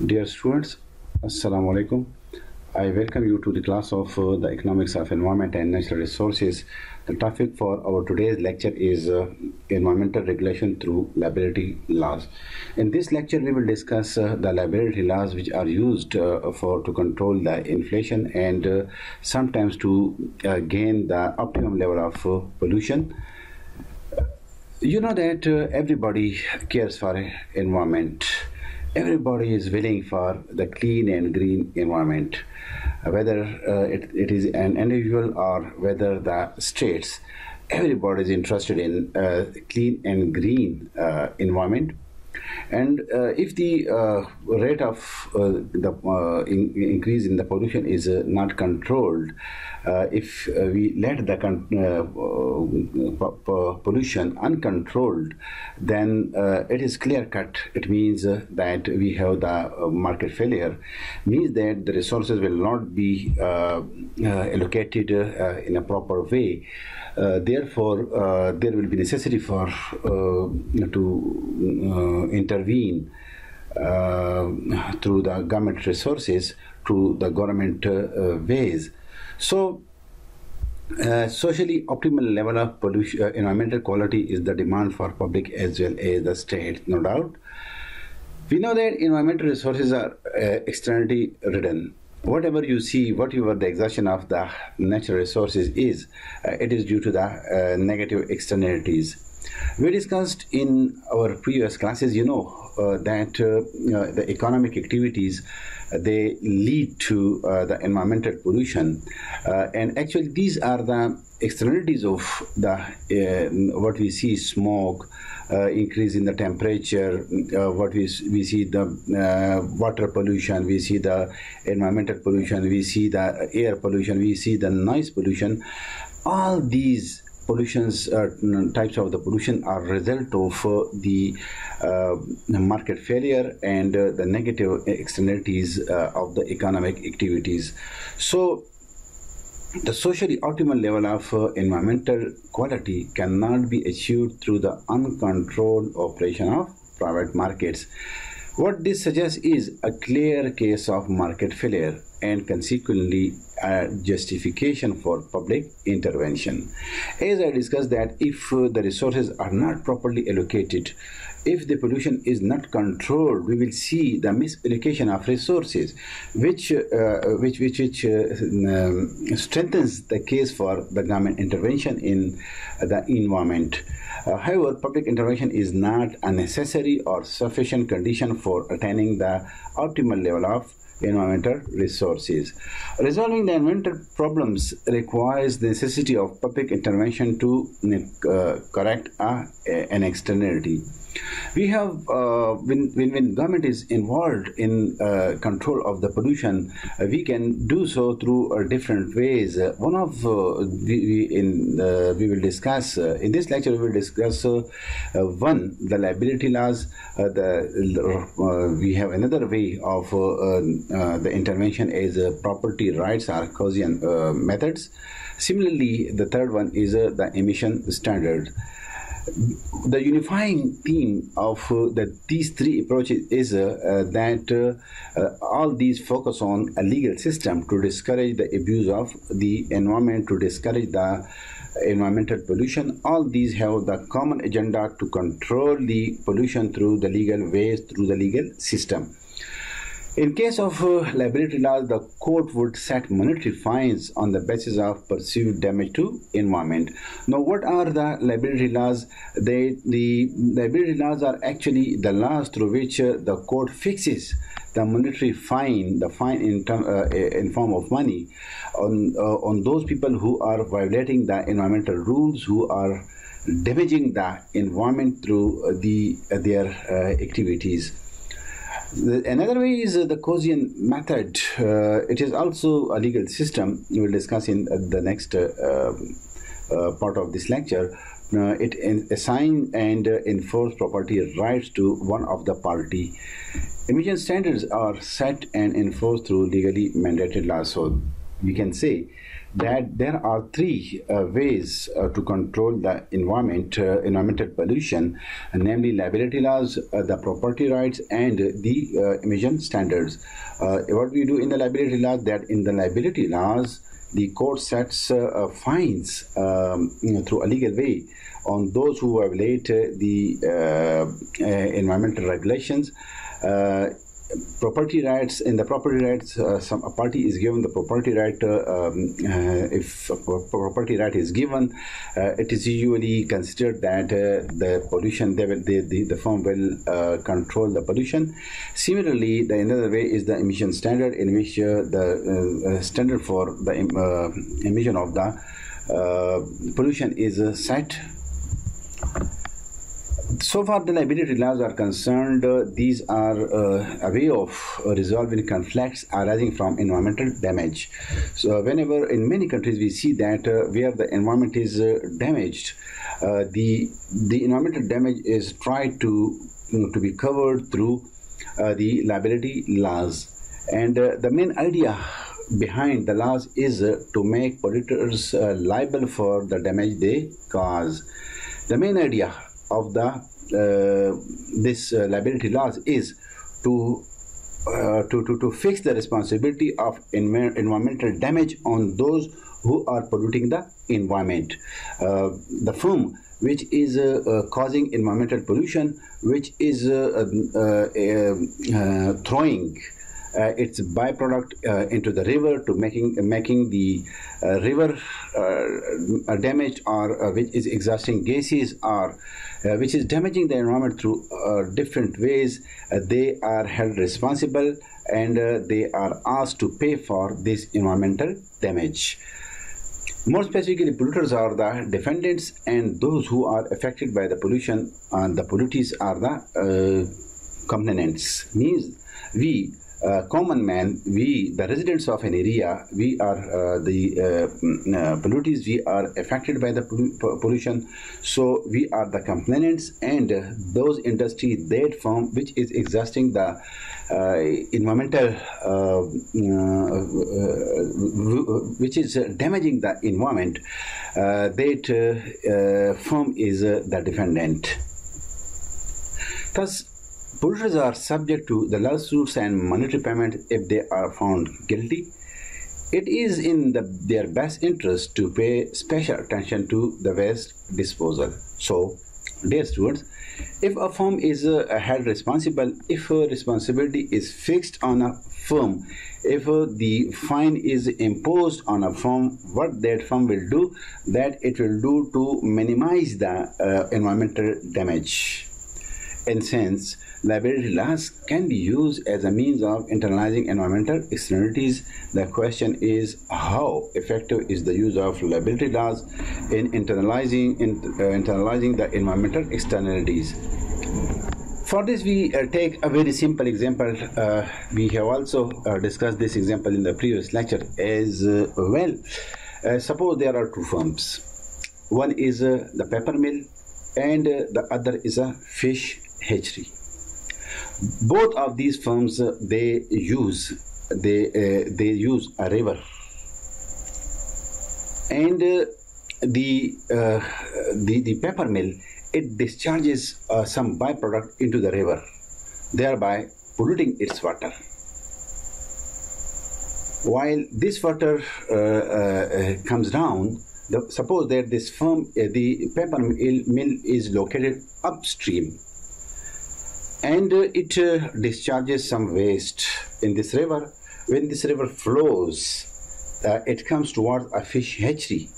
Dear students, Assalamu alaikum. I welcome you to the class of the Economics of Environment and Natural Resources. The topic for our today's lecture is environmental regulation through liability laws. In this lecture, we will discuss the liability laws which are used to control the inflation and sometimes to gain the optimum level of pollution. You know that everybody cares for environment. Everybody is willing for the clean and green environment, whether it is an individual or whether the states. Everybody is interested in clean and green environment. And if the rate of the increase in the pollution is not controlled, if we let the pollution uncontrolled, then it is clear cut. It means that we have the market failure, means that the resources will not be allocated in a proper way. Therefore, there will be necessity for to intervene through the government resources to the government ways. So, socially optimal level of pollution, environmental quality is the demand for public as well as the state, no doubt. We know that environmental resources are externally ridden. Whatever you see, whatever the exhaustion of the natural resources is, it is due to the negative externalities. We discussed in our previous classes, that the economic activities, they lead to the environmental pollution. And actually, these are the externalities of the what we see: smoke, increase in the temperature, what we see the water pollution, we see the environmental pollution, we see the air pollution, we see the noise pollution. All these pollutions, types of the pollution, are result of the market failure and the negative externalities of the economic activities. So the socially optimal level of environmental quality cannot be achieved through the uncontrolled operation of private markets. What this suggests is a clear case of market failure and consequently a justification for public intervention. As I discussed, that if the resources are not properly allocated, if the pollution is not controlled, we will see the misallocation of resources, which strengthens the case for the government intervention in the environment. However, public intervention is not a necessary or sufficient condition for attaining the optimal level of environmental resources. Resolving the environmental problems requires the necessity of public intervention to correct an externality. We have, when government is involved in control of the pollution, we can do so through different ways. One of we will discuss in this lecture. We will discuss one, the liability laws. We have another way of the intervention is property rights or causation methods. Similarly, the third one is the emission standard. The unifying theme of these three approaches is that all these focus on a legal system to discourage the abuse of the environment, to discourage the environmental pollution. All these have the common agenda to control the pollution through the legal ways, through the legal system. In case of liability laws, the court would set monetary fines on the basis of perceived damage to environment. Now, what are the liability laws? The liability laws are actually the laws through which the court fixes the monetary fine, the fine in form of money, on those people who are violating the environmental rules, who are damaging the environment through their activities. Another way is the causation method. It is also a legal system. We will discuss in the next part of this lecture. It assigns and enforces property rights to one of the party. Emission standards are set and enforced through legally mandated laws. So we can say that there are three ways to control the environmental pollution, namely liability laws, the property rights, and the emission standards. What we do in the liability laws, that in the liability laws, the court sets fines through a legal way on those who violate the environmental regulations. Property rights, in the property rights, a party is given the property right. If a property right is given, it is usually considered that the pollution, the firm will control the pollution. Similarly, the another way is the emission standard, in which the standard for the emission of the pollution is set. So far, the liability laws are concerned, these are a way of resolving conflicts arising from environmental damage. So whenever in many countries we see that where the environment is damaged, the environmental damage is tried to be covered through the liability laws. And the main idea behind the laws is to make polluters liable for the damage they cause. The main idea of the this liability laws is to fix the responsibility of environmental damage on those who are polluting the environment. The firm which is causing environmental pollution, which is throwing its byproduct into the river, to making the river damaged, or which is exhausting gases, or which is damaging the environment through different ways, they are held responsible, and they are asked to pay for this environmental damage. More specifically, polluters are the defendants, and those who are affected by the pollution, the pollutees are the complainants. Means we, common man, we, the residents of an area, we are the pollutees, we are affected by the pollution, so we are the complainants, and those industry, that firm which is exhausting the environmental, which is damaging the environment, that firm is the defendant. Thus, polluters are subject to the lawsuits and monetary payment if they are found guilty. It is in their best interest to pay special attention to the waste disposal. So, dear students, if a firm is held responsible, if a responsibility is fixed on a firm, if the fine is imposed on a firm, what that firm will do, that it will do to minimize the environmental damage. In sense, liability laws can be used as a means of internalizing environmental externalities. The question is, how effective is the use of liability laws in internalizing the environmental externalities? For this, we take a very simple example. We have also discussed this example in the previous lecture as well. Suppose there are two firms. One is the paper mill, and the other is a fish hatchery. Both of these firms they use a river, and the paper mill, it discharges some byproduct into the river, thereby polluting its water. While this water comes down, suppose that this firm, the paper mill is located upstream, and it discharges some waste in this river. When this river flows, it comes towards a fish hatchery.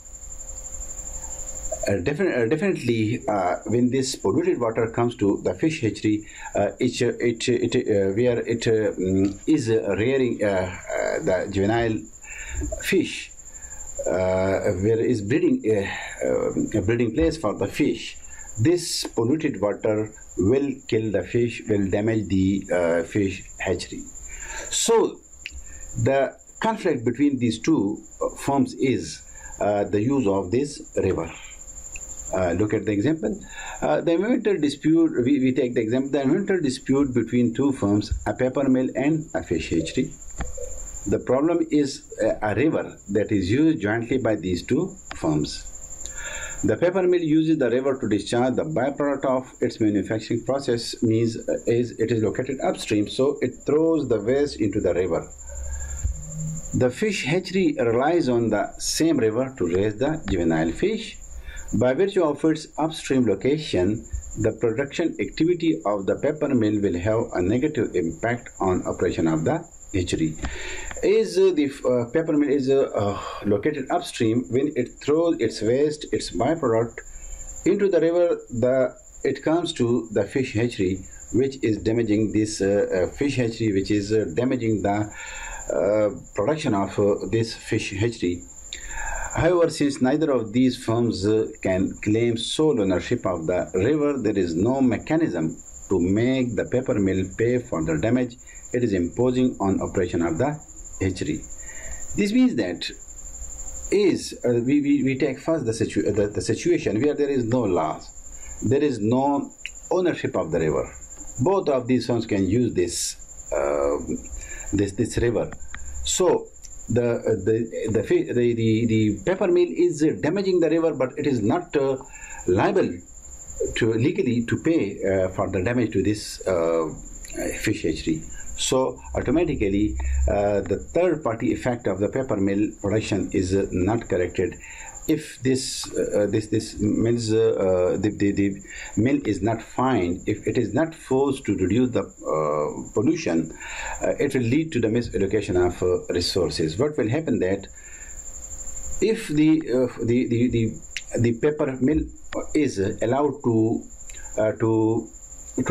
Definitely, when this polluted water comes to the fish hatchery, where it is rearing the juvenile fish, where is breeding a breeding place for the fish, this polluted water will kill the fish, will damage the fish hatchery. So the conflict between these two firms is the use of this river. Look at the example. The environmental dispute, we take the example, the environmental dispute between two firms, a paper mill and a fish hatchery. The problem is a river that is used jointly by these two firms. The paper mill uses the river to discharge the byproduct of its manufacturing process, means it is located upstream, so it throws the waste into the river. The fish hatchery relies on the same river to raise the juvenile fish. By virtue of its upstream location, the production activity of the paper mill will have a negative impact on operation of the hatchery. Is the paper mill is located upstream, when it throws its waste, its byproduct, into the river, it comes to the fish hatchery, which is damaging this fish hatchery, which is damaging the production of this fish hatchery. However, since neither of these firms can claim sole ownership of the river, there is no mechanism to make the paper mill pay for the damage it is imposing on operation of the hatchery. This means that we take first the situation where there is no laws, there is no ownership of the river. Both of these firms can use this river. So the paper mill is damaging the river, but it is not liable legally to pay for the damage to this fish hatchery. So automatically the third party effect of the paper mill production is not corrected. If the mill is not fined, if it is not forced to reduce the pollution, it will lead to the misallocation of resources. What will happen that if the paper mill is allowed to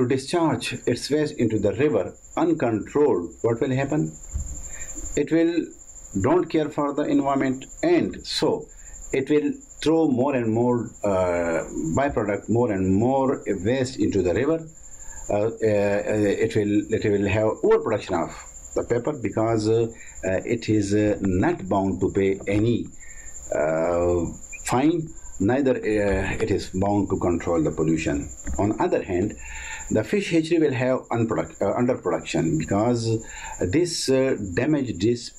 discharge its waste into the river uncontrolled, what will happen? It will don't care for the environment, and so it will throw more and more byproduct, more and more waste into the river. It will have overproduction of the paper, because it is not bound to pay any fine, neither it is bound to control the pollution. On other hand, the fish hatchery will have underproduction, because this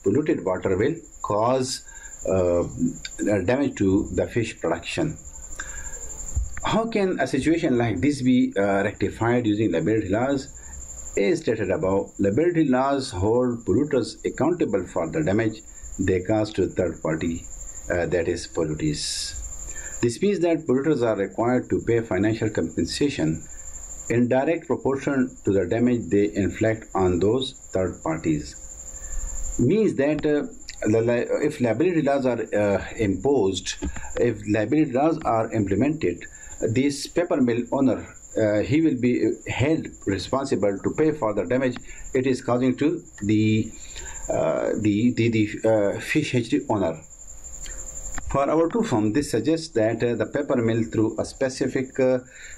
polluted water will cause damage to the fish production. How can a situation like this be rectified using liability laws? As stated above, liability laws hold polluters accountable for the damage they cause to third party, that is polluters. This means that polluters are required to pay financial compensation in direct proportion to the damage they inflict on those third parties. Means that if liability laws are imposed, if liability laws are implemented, this paper mill owner, he will be held responsible to pay for the damage it is causing to the fish hatchery owner. For our two firms, this suggests that the paper mill, through a specific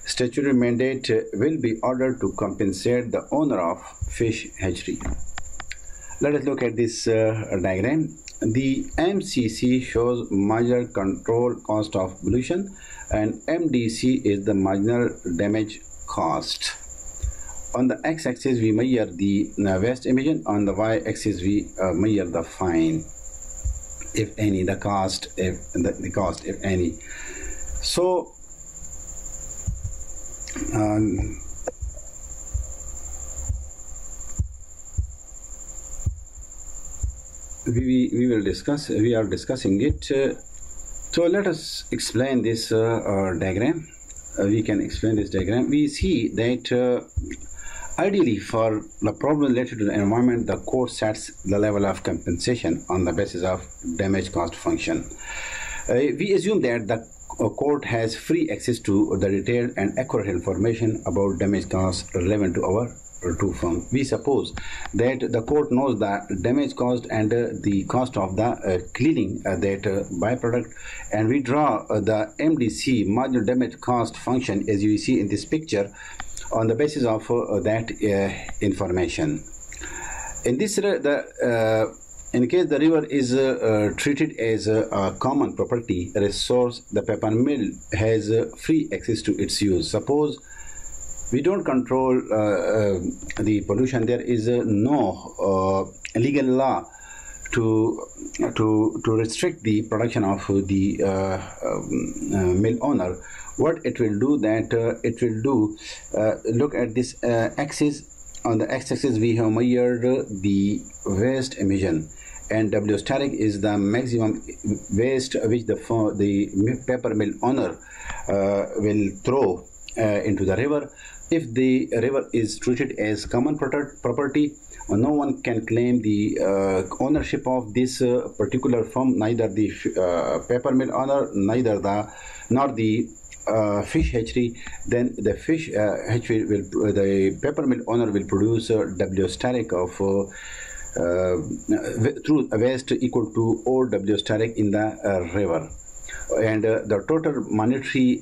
statutory mandate, will be ordered to compensate the owner of fish hatchery. Let us look at this diagram. The MCC shows marginal control cost of pollution, and MDC is the marginal damage cost. On the x-axis we measure the waste emission, on the y-axis we measure the fine, if any, the cost, if any. So we are discussing it. So let us explain this diagram. We can explain this diagram. We see that ideally, for the problem related to the environment, the court sets the level of compensation on the basis of damage cost function. We assume that the court has free access to the detailed and accurate information about damage costs relevant to our two firms. We suppose that the court knows the damage cost and the cost of the cleaning that byproduct, and we draw the MDC, marginal damage cost function, as you see in this picture, on the basis of that information. In this, in case the river is treated as a common property resource, the paper mill has free access to its use. Suppose we don't control the pollution, there is no legal law to restrict the production of the mill owner, what it will do, that it will do, look at this axis. On the x-axis we have measured the waste emission, and W static is the maximum waste which the paper mill owner will throw into the river. If the river is treated as common property, no one can claim the ownership of this particular firm, neither the paper mill owner, nor the fish hatchery. Then the fish hatchery will, the paper mill owner will produce W static of through waste equal to O W static in the river, and the total monetary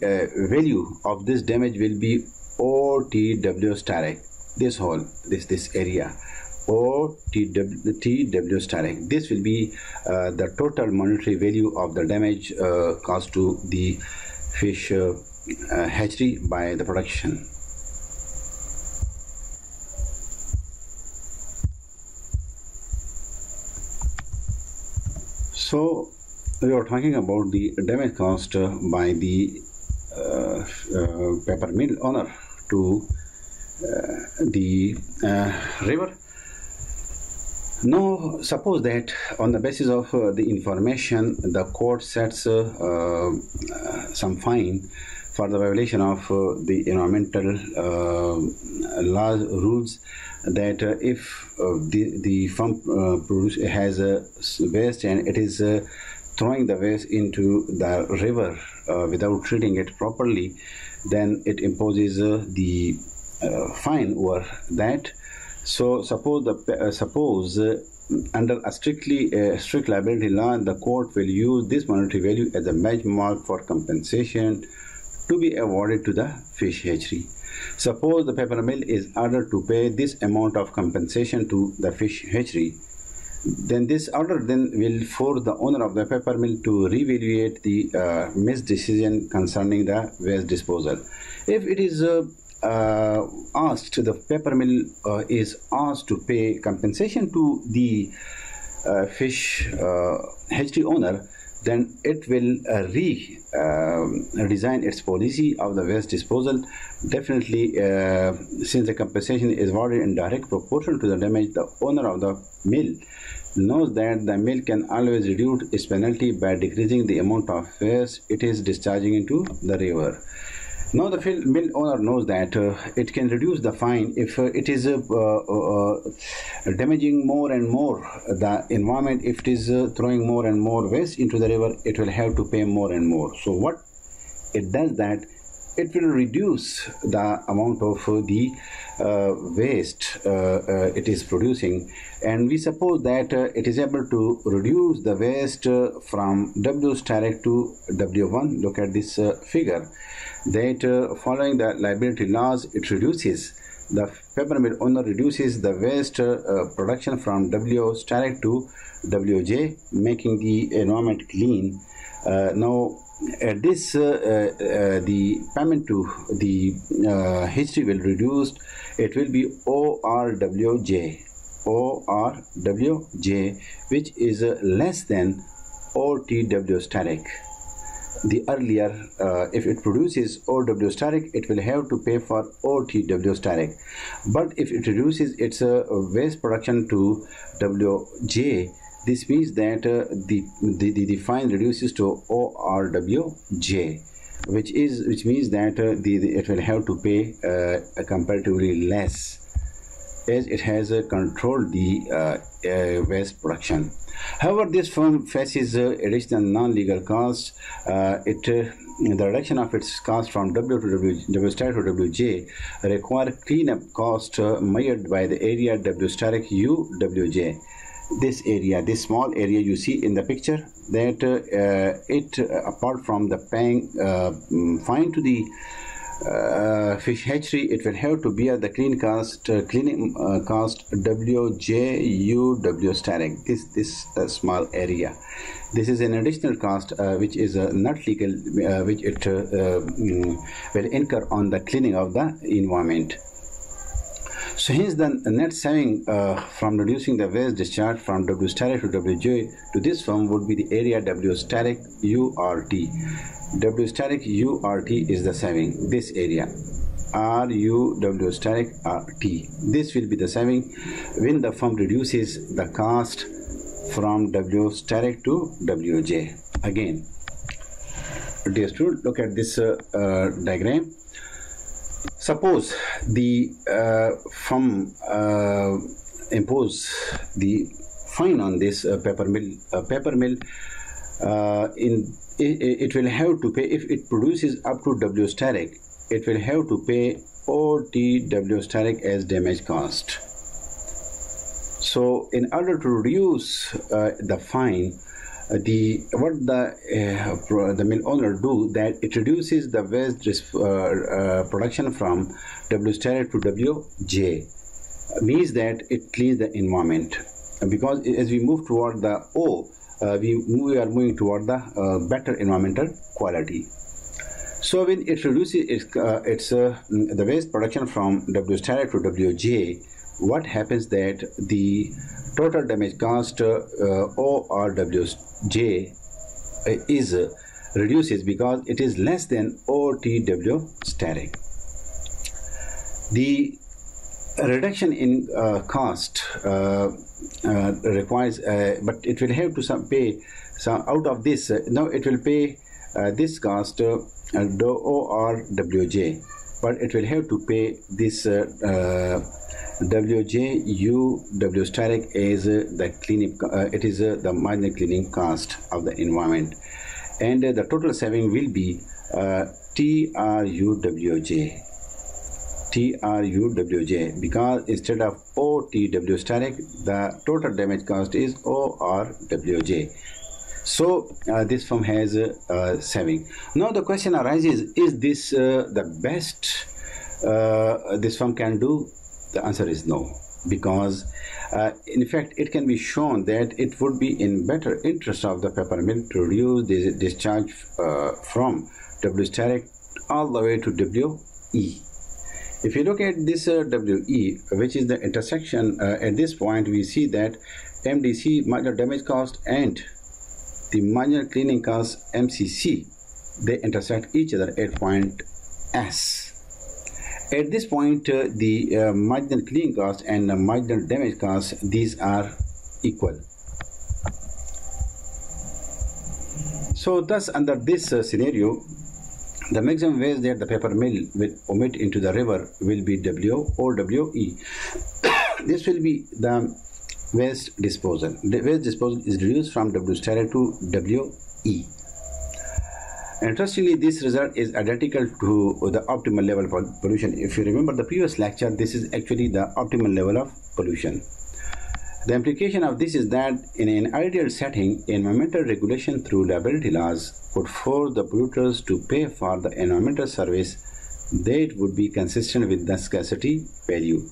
value of this damage will be OTW static. This whole this area, OTW static. This will be the total monetary value of the damage caused to the fish hatchery by the production. So we are talking about the damage caused by the paper mill owner to the river. Now, suppose that on the basis of the information, the court sets some fine for the violation of the environmental laws rules, that if the firm has a waste and it is throwing the waste into the river without treating it properly, then it imposes the fine over that. So suppose under a strict liability law, the court will use this monetary value as a benchmark for compensation to be awarded to the fish hatchery. Suppose the paper mill is ordered to pay this amount of compensation to the fish hatchery, then this order then will force the owner of the paper mill to reevaluate the missed decision concerning the waste disposal. If it is asked, the paper mill is asked to pay compensation to the fish hatchery owner, then it will redesign its policy of the waste disposal. Definitely, since the compensation is awarded in direct proportion to the damage, the owner of the mill knows that the mill can always reduce its penalty by decreasing the amount of waste it is discharging into the river. Now the mill owner knows that it can reduce the fine if it is damaging more and more the environment. If it is throwing more and more waste into the river, it will have to pay more and more. So what it does, that it will reduce the amount of the waste it is producing, and we suppose that it is able to reduce the waste from W static to W1. Look at this figure, that following the liability laws, it reduces, the paper mill owner reduces the waste production from W static to WJ, making the environment clean. Now at this the payment to the hatchery will reduce. It will be ORWJ, which is less than OTW static. The earlier, if it produces OW static, it will have to pay for OTW static. But if it reduces its waste production to WJ, this means that the fine reduces to ORWJ, which means that it will have to pay comparatively less, as it has controlled the waste production. However, this firm faces additional non-legal costs. The reduction of its cost from W static to WJ require cleanup cost measured by the area W static UWJ. This area, this small area you see in the picture, that apart from the paying fine to the fish hatchery, it will have to bear the cleaning cost WJUW static. This small area. This is an additional cost which is not legal, which it will incur on the cleaning of the environment. So hence the net saving from reducing the waste discharge from W static to WJ to this firm would be the area W static URT. W static URT is the saving, this area. RU static RT. This will be the saving when the firm reduces the cost from W static to WJ. Again, dear student, look at this diagram. Suppose the firm impose the fine on this paper mill. It will have to pay, if it produces up to W static, it will have to pay OTW static as damage cost. So in order to reduce the fine, what the mill owner do, that it reduces the waste production from W static to WJ, means that it cleans the environment, because as we move toward the O, we are moving toward the better environmental quality. So when it reduces the waste production from W static to WJ, what happens that the total damage cost ORWJ is reduces, because it is less than OTW static. The reduction in cost requires, but it will have to pay some out of this. Now it will pay this cost ORWJ, but it will have to pay this WJU static as the cleaning. It is the marginal cleaning cost of the environment, and the total saving will be TRUWJ, because instead of OTW static, the total damage cost is ORWJ. So this firm has saving. Now the question arises, is this the best this firm can do? The answer is no, because in fact it can be shown that it would be in better interest of the paper mill to reduce the discharge from W static all the way to WE. If you look at this WE, which is the intersection, at this point we see that MDC, marginal damage cost, and the marginal cleaning cost MCC, they intersect each other at point S. At this point, the marginal cleaning cost and the marginal damage cost, these are equal. So thus, under this scenario, the maximum waste that the paper mill will omit into the river will be W or WE. This will be the waste disposal. The waste disposal is reduced from W static to WE. Interestingly, this result is identical to the optimal level of pollution. If you remember the previous lecture, this is actually the optimal level of pollution. The implication of this is that in an ideal setting, environmental regulation through liability laws would force the polluters to pay for the environmental service that would be consistent with the scarcity value.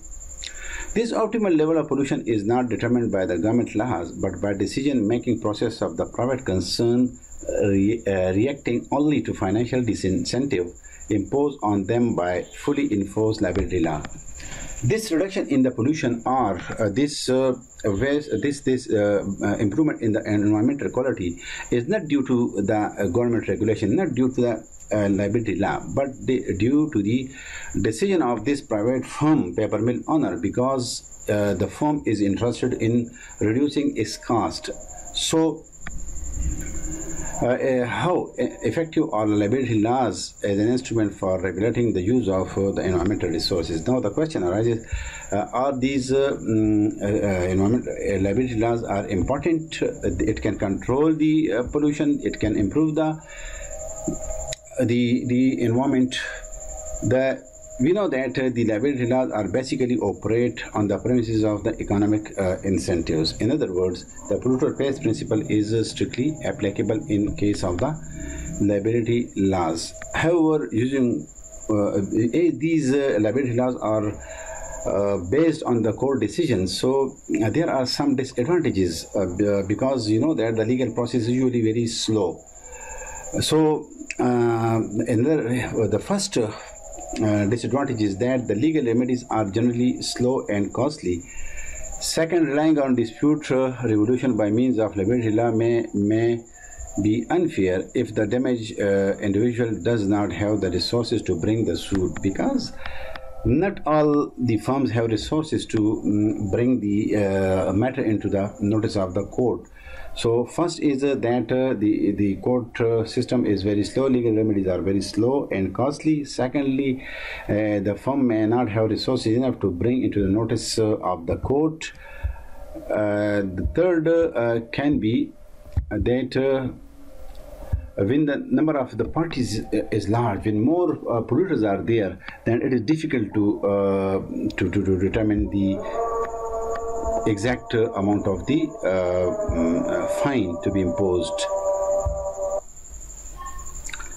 This optimal level of pollution is not determined by the government laws, but by decision-making process of the private concern reacting only to financial disincentive imposed on them by fully enforced liability law. This reduction in the pollution or this improvement in the environmental quality is not due to the government regulation, not due to the liability law, but due to the decision of this private firm paper mill owner, because the firm is interested in reducing its cost. So how effective are liability laws as an instrument for regulating the use of the environmental resources? Now the question arises, are these liability laws are important? It can control the pollution, it can improve the environment. We know that the liability laws are basically operate on the premises of the economic incentives. In other words, the polluter pays principle is strictly applicable in case of the liability laws. However, using these liability laws are based on the court decisions, so there are some disadvantages because you know that the legal process is usually very slow. So the first disadvantage is that the legal remedies are generally slow and costly. Second, relying on dispute resolution by means of liability law may be unfair if the damaged individual does not have the resources to bring the suit, because not all the firms have resources to bring the matter into the notice of the court. So first is that the court system is very slow, legal remedies are very slow and costly. Secondly, the firm may not have resources enough to bring into the notice of the court. The third can be that when the number of the parties is large, when more polluters are there, then it is difficult to determine the exact amount of the fine to be imposed.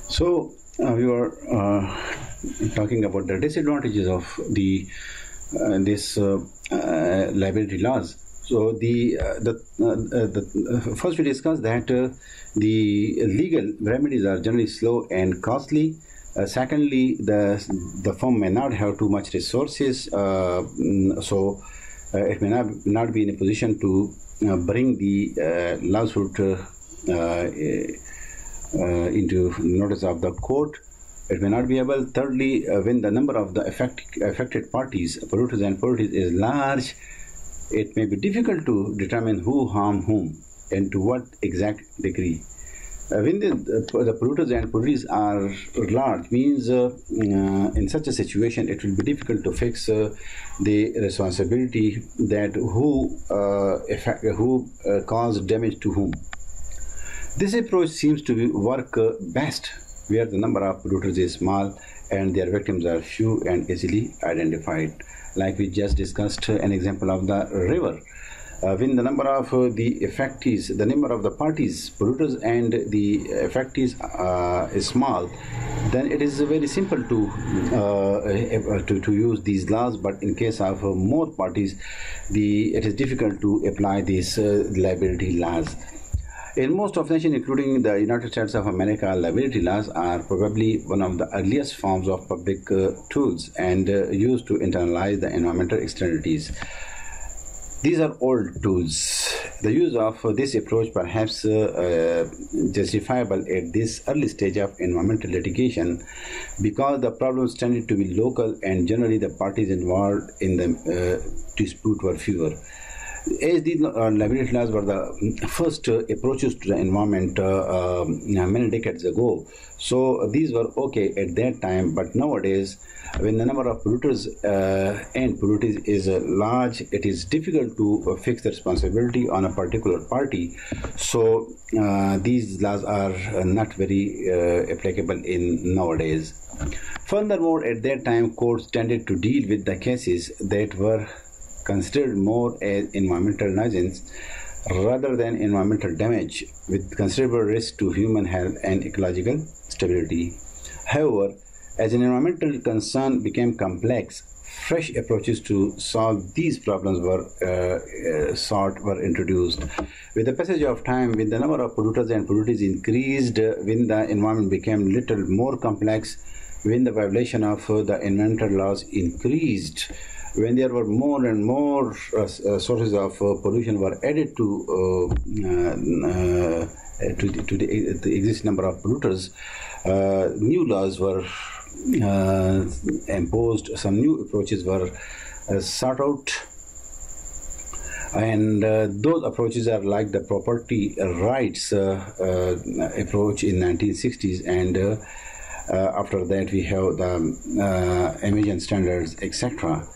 So we were talking about the disadvantages of the this liability laws. So first we discussed that the legal remedies are generally slow and costly. Secondly, the firm may not have too much resources, so it may not be in a position to bring the lawsuit into notice of the court. It may not be able. Thirdly, when the number of the affected parties, polluters and parties, is large, it may be difficult to determine who harmed whom and to what exact degree. When the polluters and polluters are large, means in such a situation it will be difficult to fix the responsibility that who caused damage to whom. This approach seems to work best where the number of polluters is small and their victims are few and easily identified. Like we just discussed an example of the river. When the number of the affectees, the number of the parties, polluters and the affectees is small, then it is very simple to use these laws. But in case of more parties, it is difficult to apply these liability laws. In most of nations, including the United States of America, liability laws are probably one of the earliest forms of public tools and used to internalize the environmental externalities. These are old tools. The use of this approach perhaps justifiable at this early stage of environmental litigation because the problems tended to be local and generally the parties involved in the dispute were fewer. As these liability laws were the first approaches to the environment many decades ago, so these were okay at that time. But nowadays, when the number of polluters and polluters is large, it is difficult to fix the responsibility on a particular party. So these laws are not very applicable in nowadays. Furthermore, at that time, courts tended to deal with the cases that were considered more as environmental nuisance rather than environmental damage with considerable risk to human health and ecological stability. However, as an environmental concern became complex, fresh approaches to solve these problems were introduced. With the passage of time, when the number of polluters and polluters increased, when the environment became little more complex, when the violation of the environmental laws increased, when there were more and more sources of pollution were added to the existing number of polluters, new laws were imposed, some new approaches were sought out, and those approaches are like the property rights approach in 1960s, and after that we have the emission standards, etc.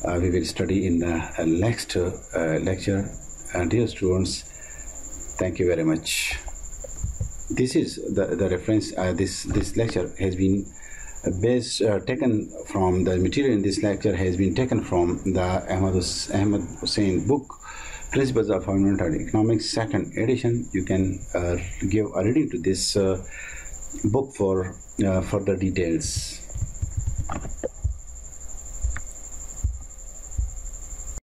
We will study in the next lecture. Dear students, thank you very much. This is the reference. This lecture has been taken from the material in this lecture has been taken from the Ahmad Hussain book, Principles of Environmental Economics, second edition. You can give a reading to this book for further details.